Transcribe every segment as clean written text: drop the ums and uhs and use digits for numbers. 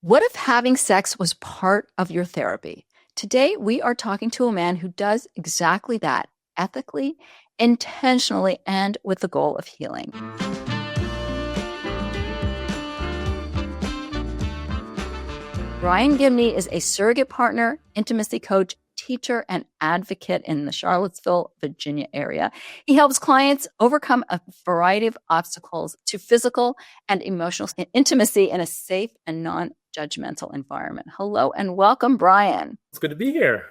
What if having sex was part of your therapy? Today, we are talking to a man who does exactly that, ethically, intentionally, and with the goal of healing. Brian Gibney is a surrogate partner, intimacy coach, teacher, and advocate in the Charlottesville, Virginia area. He helps clients overcome a variety of obstacles to physical and emotional intimacy in a safe and non-judgmental environment. Hello and welcome, Brian. It's good to be here.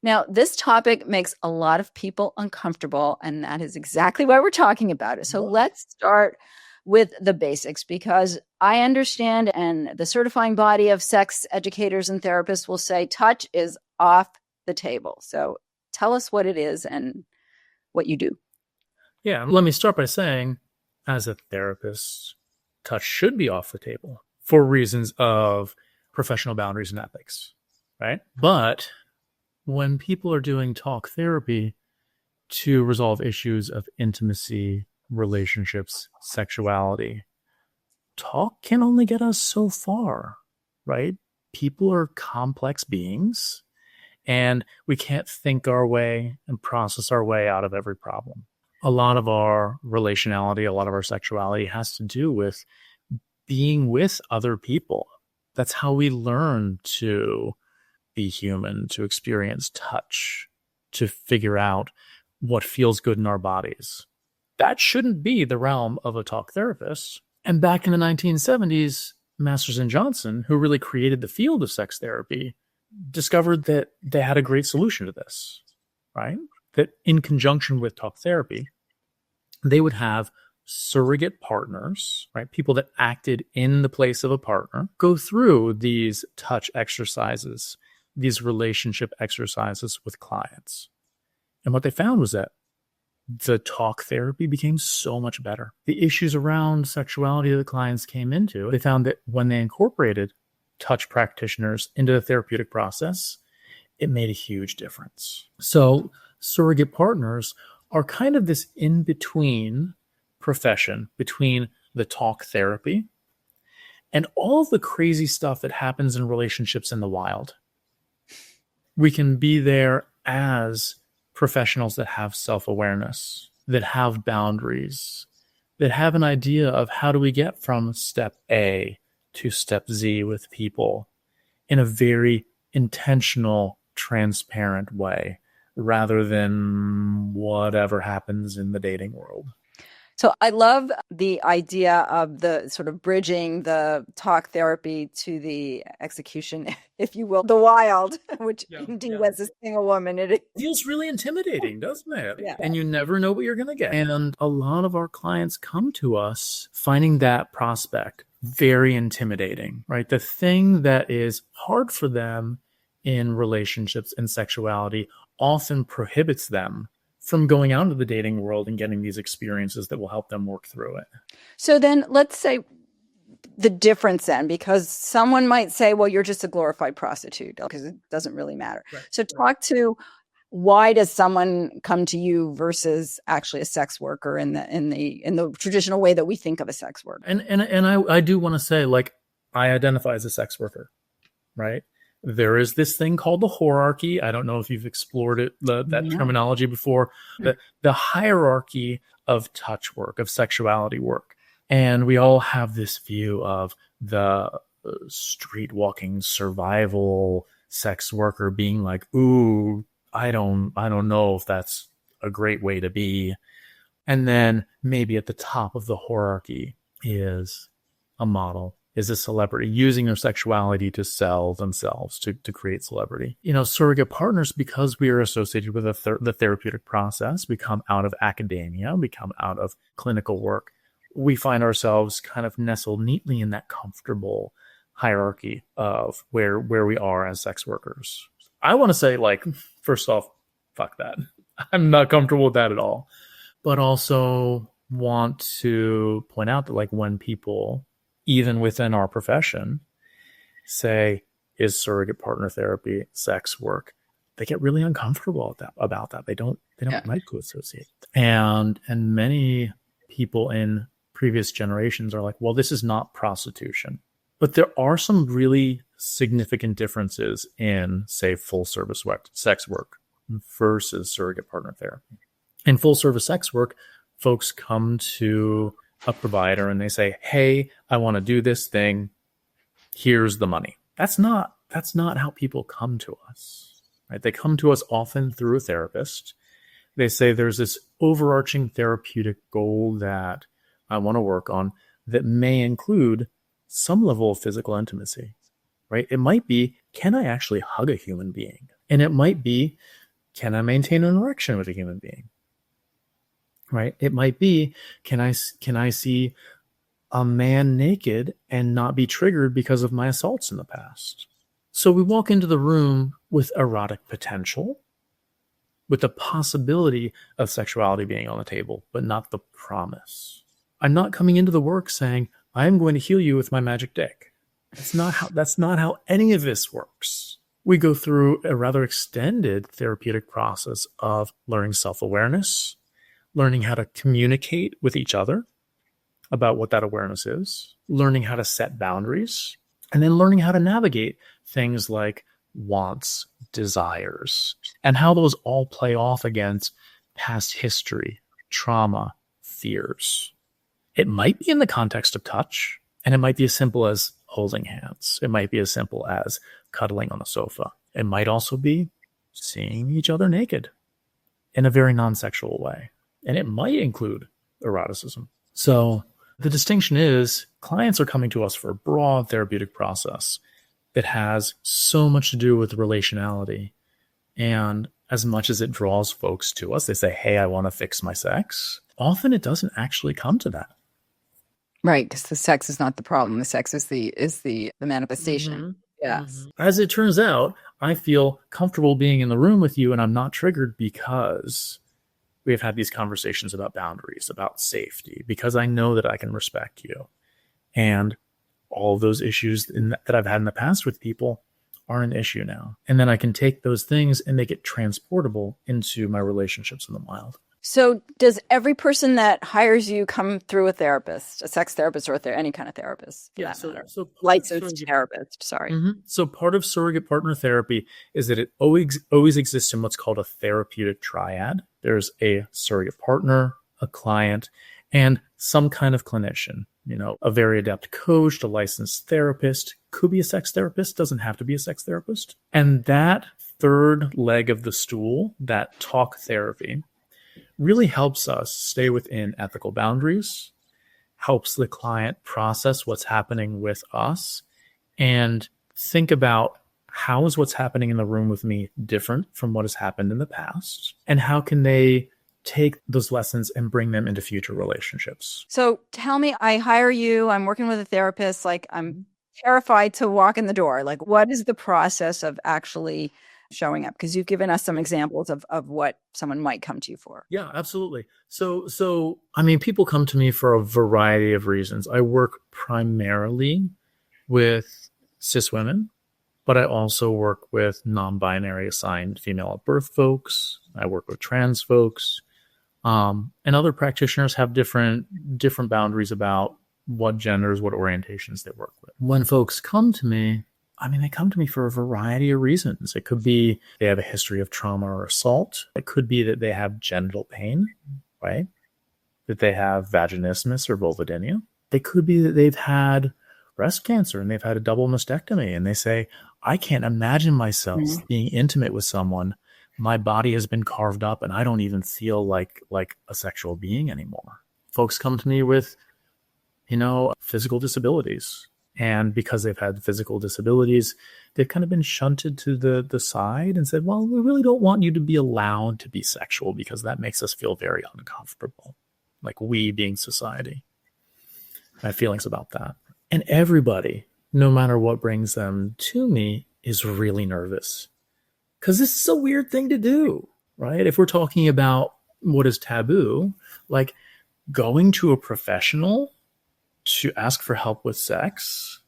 Now, this topic makes a lot of people uncomfortable, and that is exactly why we're talking about it. So let's start with the basics, because I understand, and the certifying body of sex educators and therapists will say touch is off the table. So tell us what it is and what you do. Yeah, let me start by saying, as a therapist, touch should be off the table for reasons of professional boundaries and ethics, right? But when people are doing talk therapy to resolve issues of intimacy, relationships, sexuality, talk can only get us so far, right? People are complex beings, and we can't think our way and process our way out of every problem. A lot of our relationality, a lot of our sexuality has to do with being with other people. That's how we learn to be human, to experience touch, to figure out what feels good in our bodies. That shouldn't be the realm of a talk therapist. And back in the 1970s, Masters and Johnson, who really created the field of sex therapy, discovered that they had a great solution to this, right? That in conjunction with talk therapy, they would have surrogate partners, right? People that acted in the place of a partner, go through these touch exercises, these relationship exercises with clients. And what they found was that the talk therapy became so much better. The issues around sexuality that the clients came into, they found that when they incorporated touch practitioners into the therapeutic process, it made a huge difference. So surrogate partners are kind of this in-between profession between the talk therapy and all the crazy stuff that happens in relationships in the wild. We can be there as professionals that have self-awareness, that have boundaries, that have an idea of how do we get from step A to step Z with people in a very intentional, transparent way, rather than whatever happens in the dating world. So I love the idea of the sort of bridging the talk therapy to the execution, if you will, the wild, which indeed was a single woman. It feels really intimidating, doesn't it? Yeah. And you never know what you're going to get. And a lot of our clients come to us finding that prospect very intimidating, right? The thing that is hard for them in relationships and sexuality often prohibits them from going out into the dating world and getting these experiences that will help them work through it. So then let's say the difference then, because someone might say, well, you're just a glorified prostitute, because it doesn't really matter. Right. So talk to, why does someone come to you versus actually a sex worker in the traditional way that we think of a sex worker? And I do want to say, like, I identify as a sex worker, right? There is this thing called the hierarchy. I don't know if you've explored it, that terminology before. The hierarchy of touch work, of sexuality work. And we all have this view of the street walking survival sex worker being like, ooh, I don't know if that's a great way to be. And then maybe at the top of the hierarchy is a model, is a celebrity using their sexuality to sell themselves, to create celebrity. You know, surrogate partners, because we are associated with the therapeutic process, we come out of academia, we come out of clinical work. We find ourselves kind of nestled neatly in that comfortable hierarchy of where we are as sex workers. I want to say, like, first off, fuck that. I'm not comfortable with that at all. But also want to point out that, like, when people, even within our profession, say, is surrogate partner therapy sex work, they get really uncomfortable about that. They don't like to associate. And many people in previous generations are like, well, this is not prostitution. But there are some really significant differences in, say, full service sex work versus surrogate partner therapy. In full service sex work, folks come to a provider and they say, hey, I want to do this thing. Here's the money. That's not how people come to us, right? They come to us often through a therapist. They say there's this overarching therapeutic goal that I want to work on that may include some level of physical intimacy, right? It might be, can I actually hug a human being? And it might be, can I maintain an erection with a human being? Right? It might be, can I see a man naked and not be triggered because of my assaults in the past? So we walk into the room with erotic potential, with the possibility of sexuality being on the table, but not the promise. I'm not coming into the work saying, I'm going to heal you with my magic dick. That's not how any of this works. We go through a rather extended therapeutic process of learning self-awareness, learning how to communicate with each other about what that awareness is, learning how to set boundaries, and then learning how to navigate things like wants, desires, and how those all play off against past history, trauma, fears. It might be in the context of touch, and it might be as simple as holding hands. It might be as simple as cuddling on the sofa. It might also be seeing each other naked in a very non-sexual way. And it might include eroticism. So the distinction is clients are coming to us for a broad therapeutic process that has so much to do with relationality. And as much as it draws folks to us, they say, hey, I want to fix my sex. Often it doesn't actually come to that. Right, because the sex is not the problem. The sex is the manifestation. Mm-hmm. Yes. Mm-hmm. As it turns out, I feel comfortable being in the room with you and I'm not triggered because we have had these conversations about boundaries, about safety, because I know that I can respect you. And all of those issues that I've had in the past with people are an issue now. And then I can take those things and make it transportable into my relationships in the wild. So does every person that hires you come through a therapist, a sex therapist, or any kind of therapist? Yeah, so licensed therapist, sorry. Mm-hmm. So part of surrogate partner therapy is that it always exists in what's called a therapeutic triad. There's a surrogate partner, a client, and some kind of clinician. You know, a very adept coach, a licensed therapist, could be a sex therapist, doesn't have to be a sex therapist. And that third leg of the stool, that talk therapy, really helps us stay within ethical boundaries, helps the client process what's happening with us, and think about how is what's happening in the room with me different from what has happened in the past, and how can they take those lessons and bring them into future relationships. So tell me, I hire you, I'm working with a therapist, like I'm terrified to walk in the door. Like, what is the process of actually showing up? Because you've given us some examples of what someone might come to you for. Yeah, absolutely. So I mean, people come to me for a variety of reasons. I work primarily with cis women, but I also work with non-binary assigned female at birth folks. I work with trans folks. And other practitioners have different boundaries about what genders, what orientations they work with. When folks come to me, I mean, they come to me for a variety of reasons. It could be they have a history of trauma or assault. It could be that they have genital pain, right? That they have vaginismus or vulvodynia. It could be that they've had breast cancer and they've had a double mastectomy and they say, I can't imagine myself being intimate with someone. My body has been carved up and I don't even feel like a sexual being anymore. Folks come to me with, physical disabilities. And because they've had physical disabilities, they've kind of been shunted to the side and said, well, we really don't want you to be allowed to be sexual because that makes us feel very uncomfortable. Like we being society. I have feelings about that. And everybody, no matter what brings them to me, is really nervous. Because this is a weird thing to do, right? If we're talking about what is taboo, like going to a professional to ask for help with sex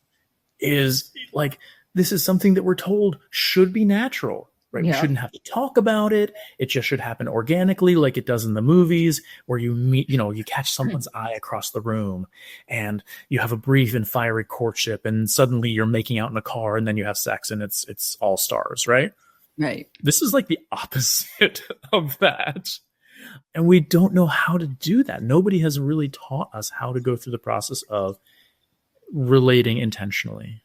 is like, this is something that we're told should be natural. right? We shouldn't have to talk about it. It just should happen organically, like it does in the movies, where you meet, you catch someone's eye across the room and you have a brief and fiery courtship, and suddenly you're making out in a car, and then you have sex, and it's all stars, right? Right. This is like the opposite of that. And we don't know how to do that. Nobody has really taught us how to go through the process of relating intentionally,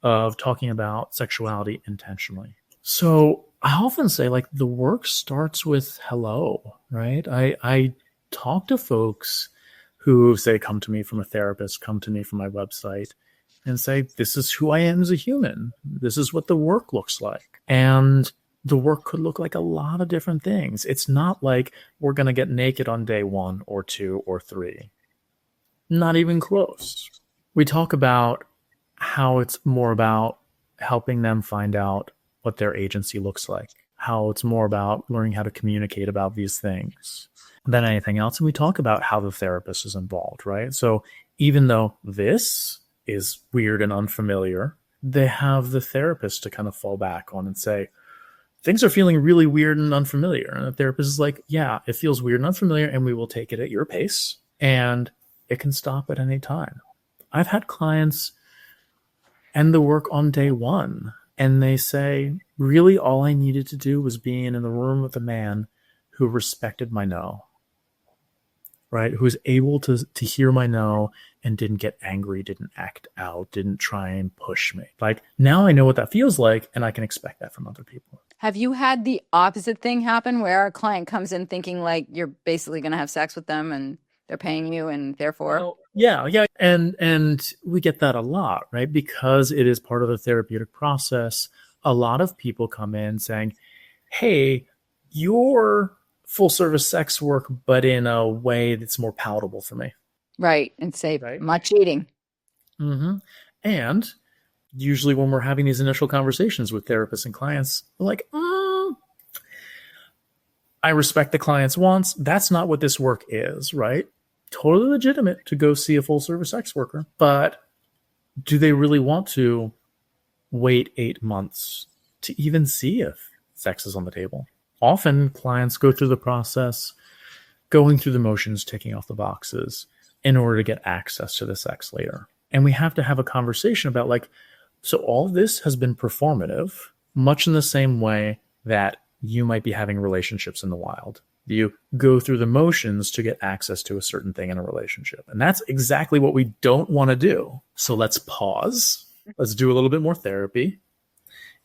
of talking about sexuality intentionally. So I often say, like, the work starts with hello, right? I talk to folks who say, come to me from a therapist, come to me from my website, and say, this is who I am as a human. This is what the work looks like. And the work could look like a lot of different things. It's not like we're going to get naked on day 1 or 2 or 3. Not even close. We talk about how it's more about helping them find out what their agency looks like, how it's more about learning how to communicate about these things than anything else. And we talk about how the therapist is involved, right? So even though this is weird and unfamiliar, they have the therapist to kind of fall back on and say, things are feeling really weird and unfamiliar. And the therapist is like, yeah, it feels weird and unfamiliar, and we will take it at your pace, and it can stop at any time. I've had clients end the work on day 1, and they say, really, all I needed to do was be in the room with a man who respected my no, right? Who was able to hear my no and didn't get angry, didn't act out, didn't try and push me. Like, now I know what that feels like, and I can expect that from other people. Have you had the opposite thing happen where a client comes in thinking like you're basically going to have sex with them and they're paying you and therefore? Well, yeah. And we get that a lot, right? Because it is part of the therapeutic process. A lot of people come in saying, hey, you're full service sex work, but in a way that's more palatable for me. Right. And say, right? I'm not cheating. Mm-hmm. And usually when we're having these initial conversations with therapists and clients, we're like, I respect the client's wants. That's not what this work is, right? Totally legitimate to go see a full service sex worker, but do they really want to wait 8 months to even see if sex is on the table? Often clients go through the process, going through the motions, ticking off the boxes in order to get access to the sex later. And we have to have a conversation about, like, so all this has been performative, much in the same way that you might be having relationships in the wild. You go through the motions to get access to a certain thing in a relationship. And that's exactly what we don't want to do. So let's pause. Let's do a little bit more therapy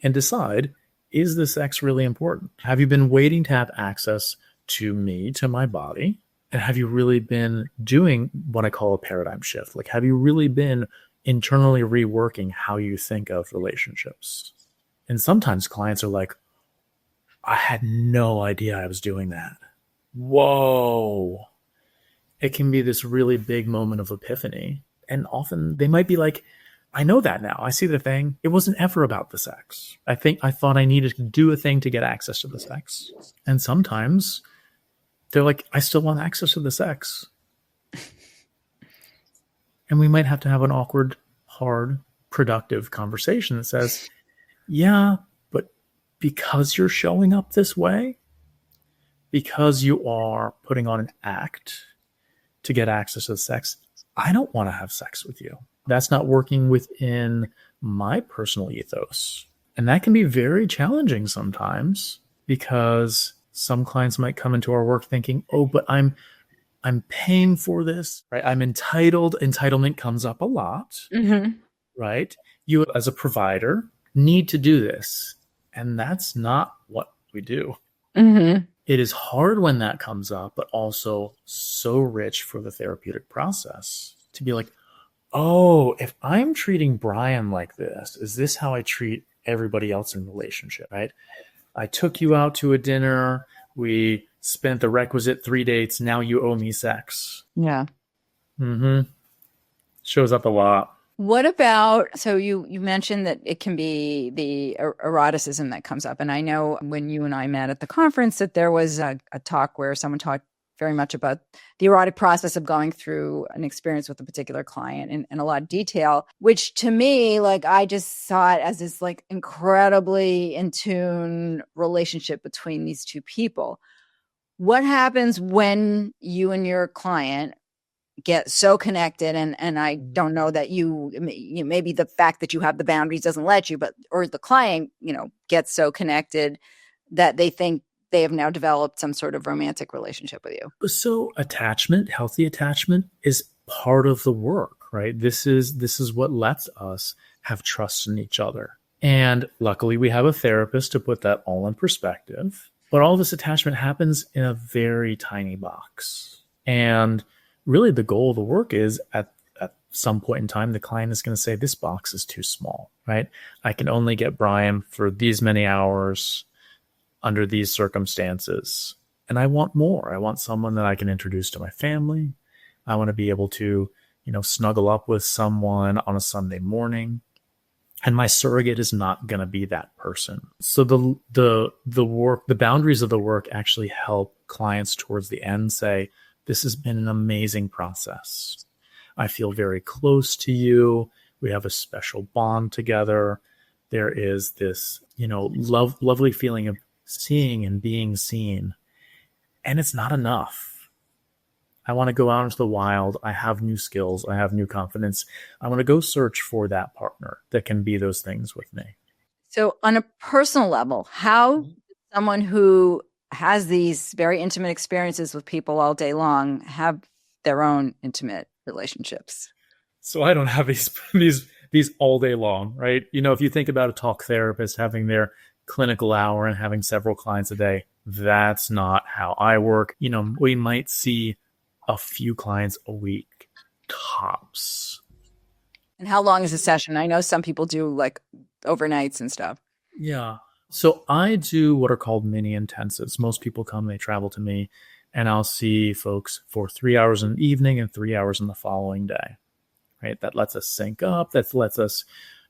and decide, is the sex really important? Have you been waiting to have access to me, to my body? And have you really been doing what I call a paradigm shift? Like, have you really been internally reworking how you think of relationships? And sometimes clients are like, I had no idea I was doing that. Whoa. It can be this really big moment of epiphany. And often they might be like, I know that now. I see the thing. It wasn't ever about the sex. I thought I needed to do a thing to get access to the sex. And sometimes they're like, I still want access to the sex. And we might have to have an awkward, hard, productive conversation that says, yeah, but because you're showing up this way, because you are putting on an act to get access to the sex, I don't want to have sex with you. That's not working within my personal ethos. And that can be very challenging sometimes, because some clients might come into our work thinking, oh, but I'm paying for this, right? I'm entitled. Entitlement comes up a lot, right? You as a provider need to do this. And that's not what we do. It is hard when that comes up, but also so rich for the therapeutic process to be like, oh, if I'm treating Brian like this, is this how I treat everybody else in relationship, right? I took you out to a dinner. We spent the requisite 3 dates. Now you owe me sex. Yeah. Shows up a lot. What about, so you mentioned that it can be the eroticism that comes up. And I know when you and I met at the conference that there was a talk where someone very much about the erotic process of going through an experience with a particular client in a lot of detail, which to me, like, I just saw it as this like incredibly in tune relationship between these two people. What happens when you and your client get so connected, and I don't know that you maybe the fact that you have the boundaries doesn't let you, but or the client, gets so connected that they think they have now developed some sort of romantic relationship with you. So attachment, healthy attachment, is part of the work, right? This is what lets us have trust in each other. And luckily we have a therapist to put that all in perspective. But all this attachment happens in a very tiny box. And really the goal of the work is at some point in time, the client is going to say, this box is too small, right? I can only get Brian for these many hours under these circumstances. And I want more. I want someone that I can introduce to my family. I want to be able to, snuggle up with someone on a Sunday morning. And my surrogate is not going to be that person. So the work, the boundaries of the work actually help clients towards the end say, this has been an amazing process. I feel very close to you. We have a special bond together. There is this, lovely feeling of seeing and being seen. And it's not enough. I want to go out into the wild. I have new skills. I have new confidence. I want to go search for that partner that can be those things with me. So on a personal level, how someone who has these very intimate experiences with people all day long have their own intimate relationships? So I don't have these all day long, right? If you think about a talk therapist having their clinical hour and having several clients a day, that's not how I work. We might see a few clients a week, tops. And how long is a session? I know some people do like overnights and stuff. Yeah. So I do what are called mini intensives. Most people come, they travel to me, and I'll see folks for 3 hours in the evening and 3 hours in the following day, right? That lets us sync up. That lets us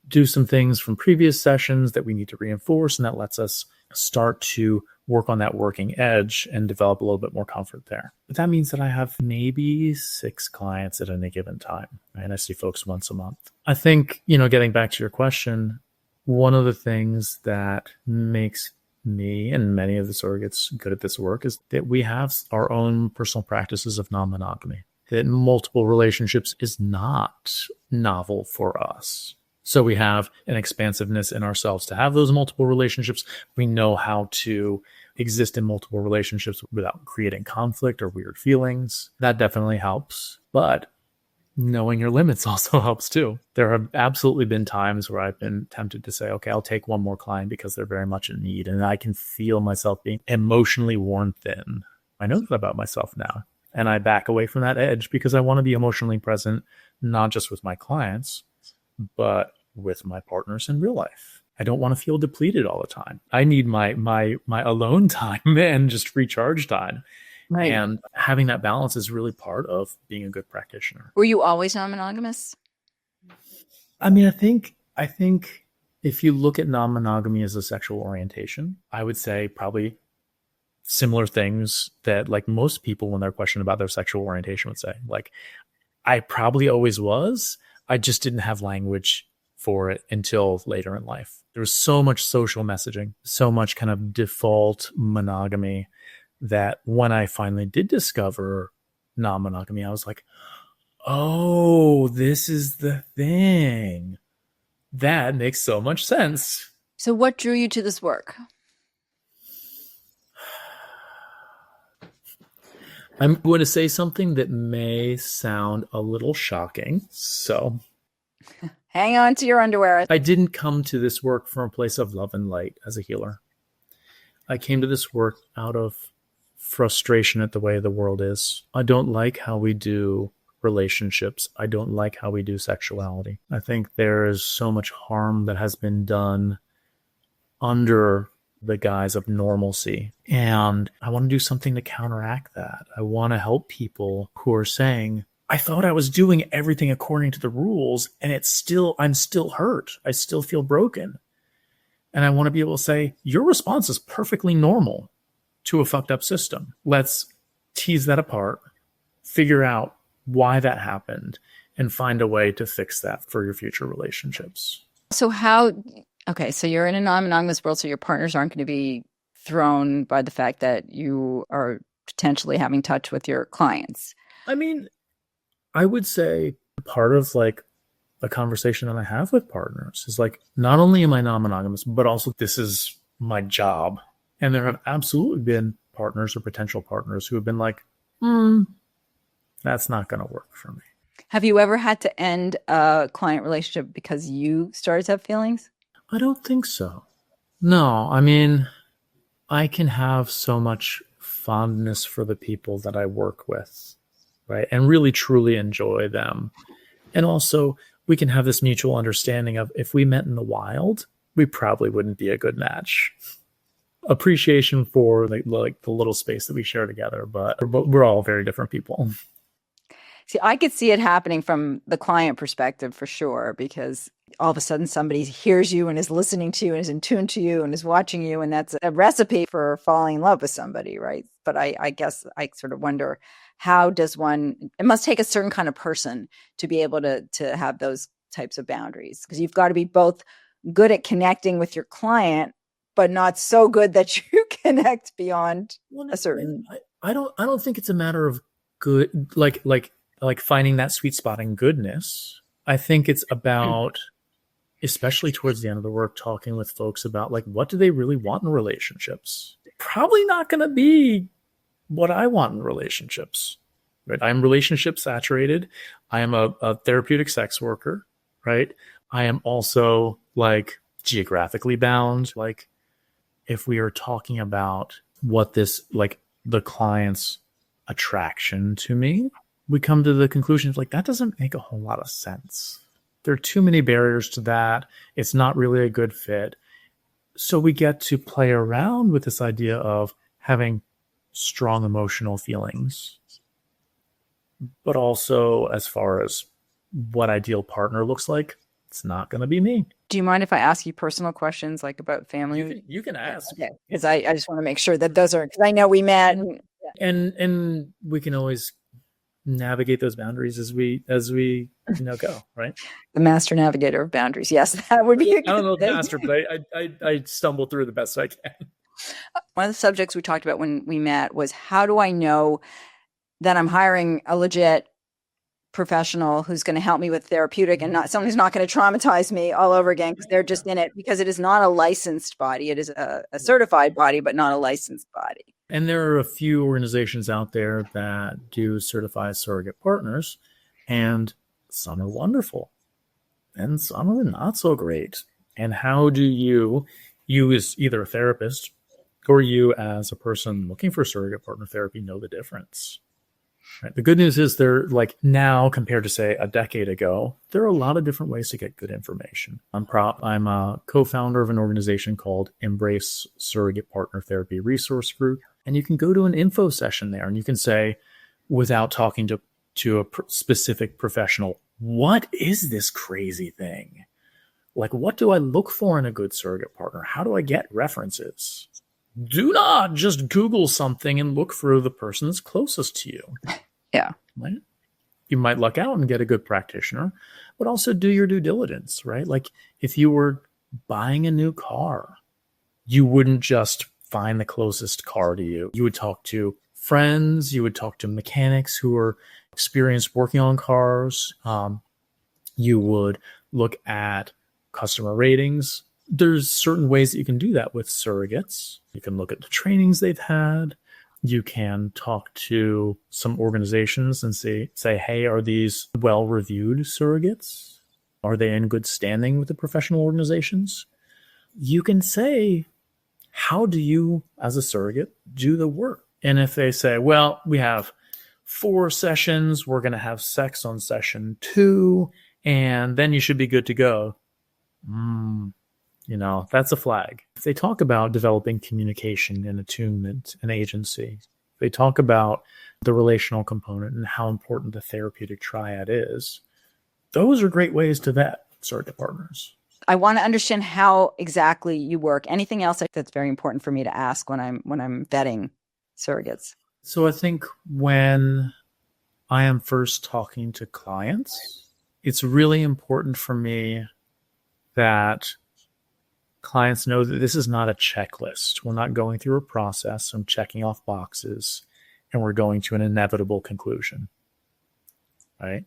do some things from previous sessions that we need to reinforce. And that lets us start to work on that working edge and develop a little bit more comfort there. But that means that I have maybe 6 clients at any given time, right? And I see folks once a month. I think, getting back to your question, one of the things that makes me and many of the surrogates good at this work is that we have our own personal practices of non-monogamy, that multiple relationships is not novel for us. So we have an expansiveness in ourselves to have those multiple relationships. We know how to exist in multiple relationships without creating conflict or weird feelings. That definitely helps. But knowing your limits also helps too. There have absolutely been times where I've been tempted to say, okay, I'll take one more client because they're very much in need. And I can feel myself being emotionally worn thin. I know that about myself now. And I back away from that edge because I want to be emotionally present, not just with my clients, but with my partners in real life. I don't want to feel depleted all the time. I need my alone time and just recharge time. Right. And having that balance is really part of being a good practitioner. Were you always non-monogamous? I mean, I think if you look at non-monogamy as a sexual orientation, I would say probably similar things that like most people when they're questioned about their sexual orientation would say. Like, I probably always was. I just didn't have language for it until later in life. There was so much social messaging, so much kind of default monogamy that when I finally did discover non-monogamy, I was like, oh, this is the thing. That makes so much sense. So what drew you to this work? I'm going to say something that may sound a little shocking. So hang on to your underwear. I didn't come to this work from a place of love and light as a healer. I came to this work out of frustration at the way the world is. I don't like how we do relationships. I don't like how we do sexuality. I think there is so much harm that has been done under the guise of normalcy. And I want to do something to counteract that. I want to help people who are saying, I thought I was doing everything according to the rules and I'm still hurt. I still feel broken. And I want to be able to say, your response is perfectly normal to a fucked up system. Let's tease that apart, figure out why that happened, and find a way to fix that for your future relationships. So so you're in a non-monogamous world, so your partners aren't going to be thrown by the fact that you are potentially having touch with your clients. I mean, I would say part of like a conversation that I have with partners is like, not only am I non-monogamous, but also this is my job. And there have absolutely been partners or potential partners who have been like, that's not going to work for me. Have you ever had to end a client relationship because you started to have feelings? I don't think so. No, I mean, I can have so much fondness for the people that I work with, right? And really truly enjoy them. And also, we can have this mutual understanding of if we met in the wild, we probably wouldn't be a good match. Appreciation for like the little space that we share together, but we're all very different people. See, I could see it happening from the client perspective for sure, because all of a sudden somebody hears you and is listening to you and is in tune to you and is watching you. And that's a recipe for falling in love with somebody, right? But I guess I sort of wonder, how does one, it must take a certain kind of person to be able to have those types of boundaries, because you've got to be both good at connecting with your client, but not so good that you connect beyond a certain. I don't think it's a matter of good, like finding that sweet spot in goodness. I think it's about, especially towards the end of the work, talking with folks about like, what do they really want in relationships? Probably not going to be what I want in relationships, right? I'm relationship saturated. I am a therapeutic sex worker, right? I am also like geographically bound. Like if we are talking about what this, like the client's attraction to me, we come to the conclusion of like, that doesn't make a whole lot of sense. There are too many barriers to that. It's not really a good fit. So we get to play around with this idea of having strong emotional feelings, but also as far as what ideal partner looks like, it's not going to be me. Do you mind if I ask you personal questions like about family? You can ask. Okay. Because I just want to make sure that those are, because I know we met. And we can always navigate those boundaries as we go, right? The master navigator of boundaries. Yes, that would be. I don't know the master, but I stumble through the best I can. One of the subjects we talked about when we met was, how do I know that I'm hiring a legit professional who's going to help me with therapeutic, and not someone who's not going to traumatize me all over again because they're just in it, because it is not a licensed body. It is a certified body, but not a licensed body. And there are a few organizations out there that do certify surrogate partners, and some are wonderful and some are not so great. And how do you as either a therapist or you as a person looking for surrogate partner therapy know the difference? Right. The good news is they're like now compared to say a decade ago, there are a lot of different ways to get good information. I'm a co-founder of an organization called Embrace Surrogate Partner Therapy Resource Group. And you can go to an info session there and you can say, without talking to a specific professional, what is this crazy thing? Like, what do I look for in a good surrogate partner? How do I get references? Do not just Google something and look for the person that's closest to you. Yeah. Right? You might luck out and get a good practitioner, but also do your due diligence, right? Like if you were buying a new car, you wouldn't just find the closest car to you. You would talk to friends, you would talk to mechanics who are experienced working on cars. You would look at customer ratings. There's certain ways that you can do that with surrogates. You can look at the trainings they've had. You can talk to some organizations and say, hey, are these well-reviewed surrogates? Are they in good standing with the professional organizations? You can say, how do you, as a surrogate, do the work? And if they say, well, we have 4 sessions, we're going to have sex on session 2, and then you should be good to go. That's a flag. If they talk about developing communication and attunement and agency, they talk about the relational component and how important the therapeutic triad is, those are great ways to vet surrogate partners. I want to understand how exactly you work. Anything else that's very important for me to ask when I'm vetting surrogates? So I think when I am first talking to clients, it's really important for me that clients know that this is not a checklist. We're not going through a process and checking off boxes and we're going to an inevitable conclusion, right?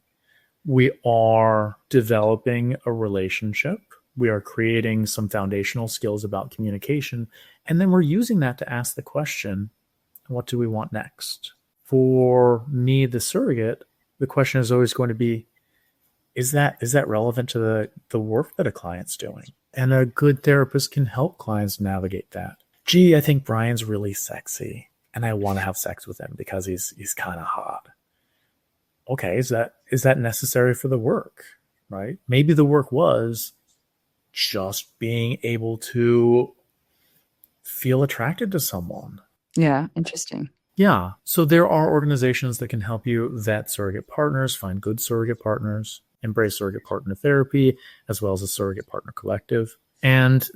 We are developing a relationship. We are creating some foundational skills about communication. And then we're using that to ask the question, what do we want next? For me, the surrogate, the question is always going to be, is that relevant to the work that a client's doing? And a good therapist can help clients navigate that. Gee, I think Brian's really sexy and I want to have sex with him because he's kind of hot. Okay, is that necessary for the work, right? Maybe the work was just being able to feel attracted to someone. Yeah, interesting. Yeah. So there are organizations that can help you vet surrogate partners, find good surrogate partners, embrace surrogate partner therapy, as well as a surrogate partner collective. And,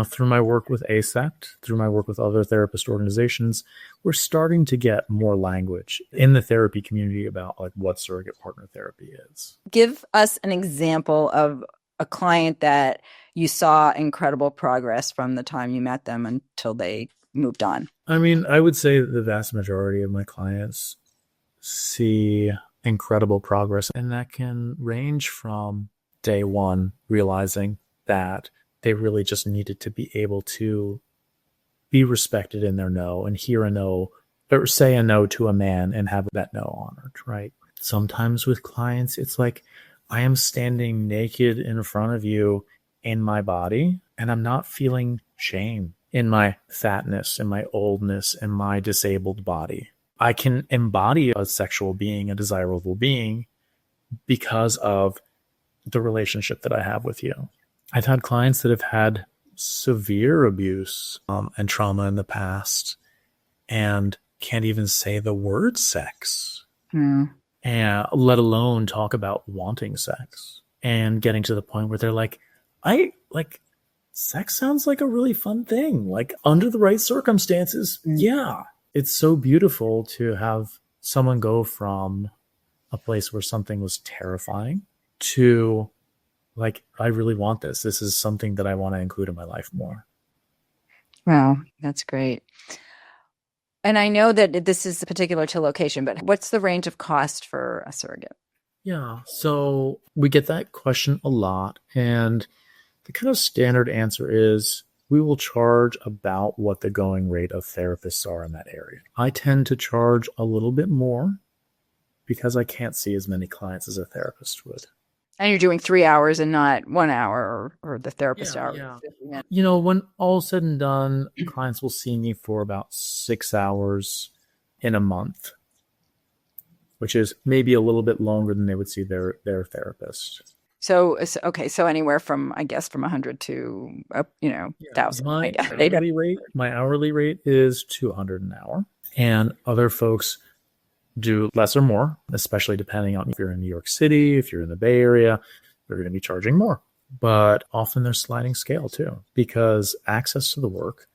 through my work with ASECT, through my work with other therapist organizations, we're starting to get more language in the therapy community about like what surrogate partner therapy is. Give us an example of a client that you saw incredible progress from the time you met them until they moved on. I mean, I would say the vast majority of my clients see incredible progress, and that can range from day one realizing that they really just needed to be able to be respected in their no and hear a no or say a no to a man and have that no honored, right? Sometimes with clients, it's like, I am standing naked in front of you in my body and I'm not feeling shame in my fatness, in my oldness, in my disabled body. I can embody a sexual being, a desirable being, because of the relationship that I have with you. I've had clients that have had severe abuse and trauma in the past and can't even say the word sex, and let alone talk about wanting sex, and getting to the point where they're like, sex sounds like a really fun thing. Like under the right circumstances, yeah. It's so beautiful to have someone go from a place where something was terrifying to like, I really want this. This is something that I want to include in my life more. Wow, that's great. And I know that this is particular to location, but what's the range of cost for a surrogate? Yeah, so we get that question a lot. And the kind of standard answer is we will charge about what the going rate of therapists are in that area. I tend to charge a little bit more because I can't see as many clients as a therapist would. And you're doing 3 hours and not 1 hour or the therapist hour. Yeah. When all said and done, clients will see me for about 6 hours in a month, which is maybe a little bit longer than they would see their therapist. So anywhere from, I guess, from 100 to, 1,000. My hourly rate is $200 an hour, and other folks do less or more, especially depending on if you're in New York City, if you're in the Bay Area, they're going to be charging more. But often there's sliding scale too, because access to the work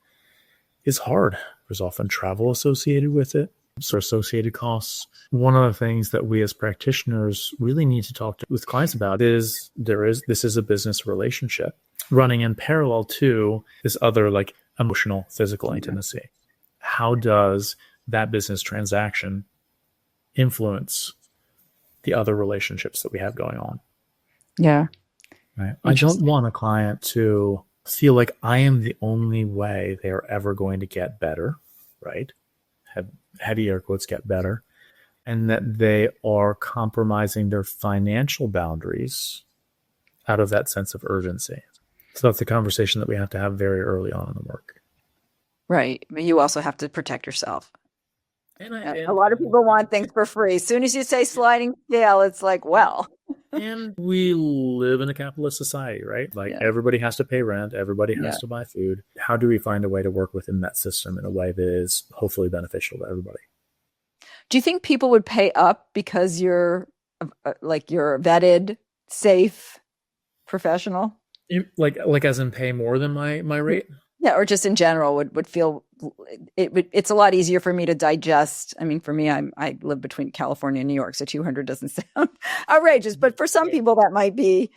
is hard. There's often travel associated with it, so associated costs. One of the things that we as practitioners really need to talk with clients about is this is a business relationship running in parallel to this other like emotional, physical intimacy. How does that business transaction influence the other relationships that we have going on? Yeah. Right. I don't want a client to feel like I am the only way they are ever going to get better, right? Heavy air quotes, get better, and that they are compromising their financial boundaries out of that sense of urgency. So that's a conversation that we have to have very early on in the work. Right. But you also have to protect yourself. And a lot of people want things for free. As soon as you say sliding scale, it's like, well. And we live in a capitalist society, right? Like everybody has to pay rent. Everybody has to buy food. How do we find a way to work within that system in a way that is hopefully beneficial to everybody? Do you think people would pay up because you're vetted, safe, professional? Like as in pay more than my rate? Yeah, or just in general would feel it's a lot easier for me to digest. I mean, for me, I live between California and New York, so 200 doesn't sound outrageous, but for some people that might be,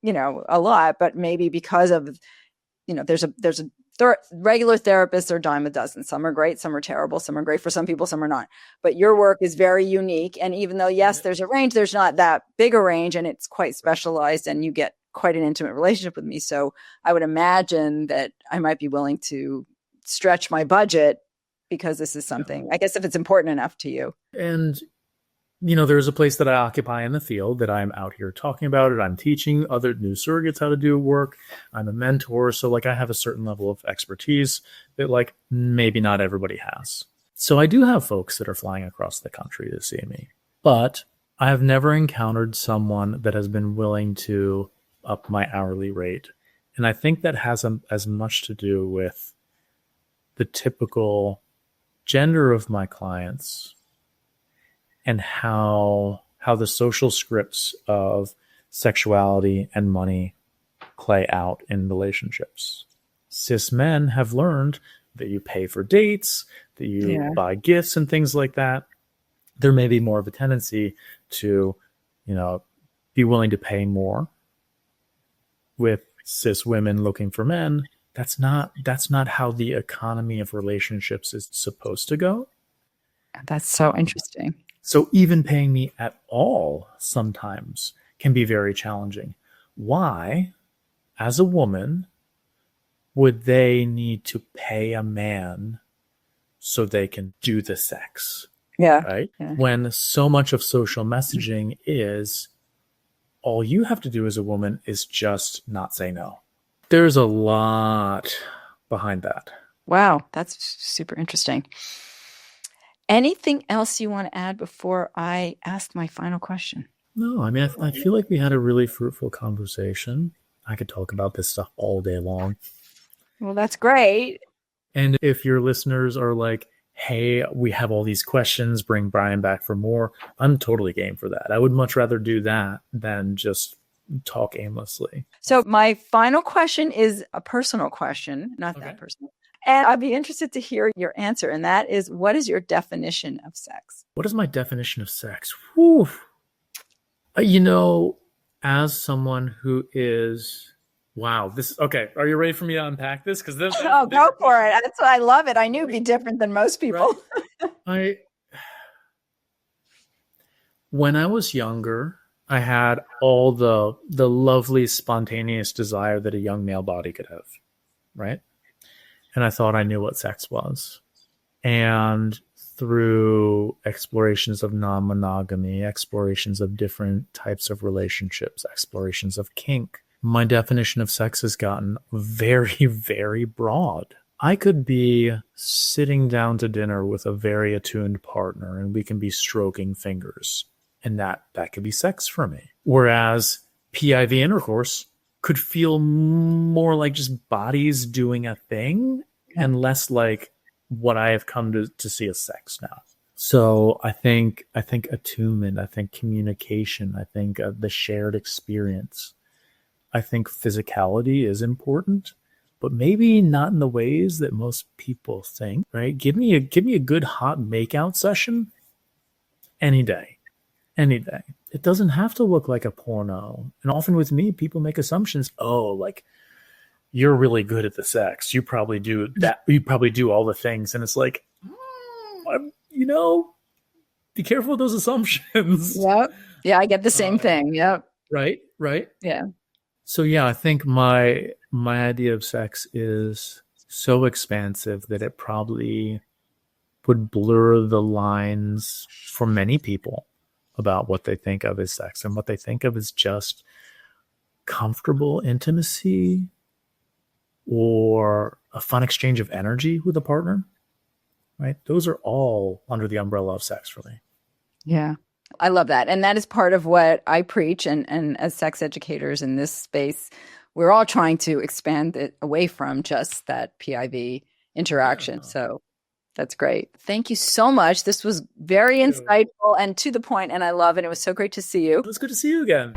a lot. But maybe because of, there's a regular therapists are a dime a dozen. Some are great, some are terrible, some are great for some people, some are not. But your work is very unique, and even though yes, there's a range, there's not that big a range, and it's quite specialized, and you get quite an intimate relationship with me. So I would imagine that I might be willing to stretch my budget because this is something, I guess, if it's important enough to you. And, there's a place that I occupy in the field that I'm out here talking about it. I'm teaching other new surrogates how to do work. I'm a mentor. So I have a certain level of expertise that maybe not everybody has. So I do have folks that are flying across the country to see me, but I have never encountered someone that has been willing to up my hourly rate. And I think that has as much to do with the typical gender of my clients and how the social scripts of sexuality and money play out in relationships. Cis men have learned that you pay for dates, that you buy gifts and things like that. There may be more of a tendency to, be willing to pay more. With cis women looking for men, that's not how the economy of relationships is supposed to go. That's so interesting. So even paying me at all sometimes can be very challenging. Why, as a woman, would they need to pay a man so they can do the sex? Yeah. Right? Yeah. When so much of social messaging is all you have to do as a woman is just not say no. There's a lot behind that. Wow, that's super interesting. Anything else you want to add before I ask my final question? No, I mean, I feel like we had a really fruitful conversation. I could talk about this stuff all day long. Well, that's great. And if your listeners are like, hey, we have all these questions, bring Brian back for more, I'm totally game for that. I would much rather do that than just talk aimlessly. So my final question is a personal question, not that personal. And I'd be interested to hear your answer. And that is, what is your definition of sex? What is my definition of sex? As someone who is... Wow. Okay. Are you ready for me to unpack this? Because this. Go for it. That's why I love it. I knew it'd be different than most people. Right? When I was younger, I had all the lovely spontaneous desire that a young male body could have, right? And I thought I knew what sex was. And through explorations of non-monogamy, explorations of different types of relationships, explorations of kink, my definition of sex has gotten very, very broad. I could be sitting down to dinner with a very attuned partner and we can be stroking fingers, and that could be sex for me. Whereas PIV intercourse could feel more like just bodies doing a thing and less like what I have come to see as sex now. So I think attunement, I think communication, I think the shared experience. I think physicality is important, but maybe not in the ways that most people think, right? Give me a good hot makeout session any day. Any day. It doesn't have to look like a porno. And often with me, people make assumptions. Oh, like, you're really good at the sex. You probably do that. You probably do all the things. And it's like, be careful with those assumptions. Yep. Yeah, I get the same thing. Yep. Right. Yeah. So yeah, I think my idea of sex is so expansive that it probably would blur the lines for many people about what they think of as sex, and what they think of as just comfortable intimacy or a fun exchange of energy with a partner, right? Those are all under the umbrella of sex for me. Yeah. I love that. And that is part of what I preach. And as sex educators in this space, we're all trying to expand it away from just that PIV interaction. Yeah. So that's great. Thank you so much. This was very insightful and to the point, and I love it. It was so great to see you. It was good to see you again.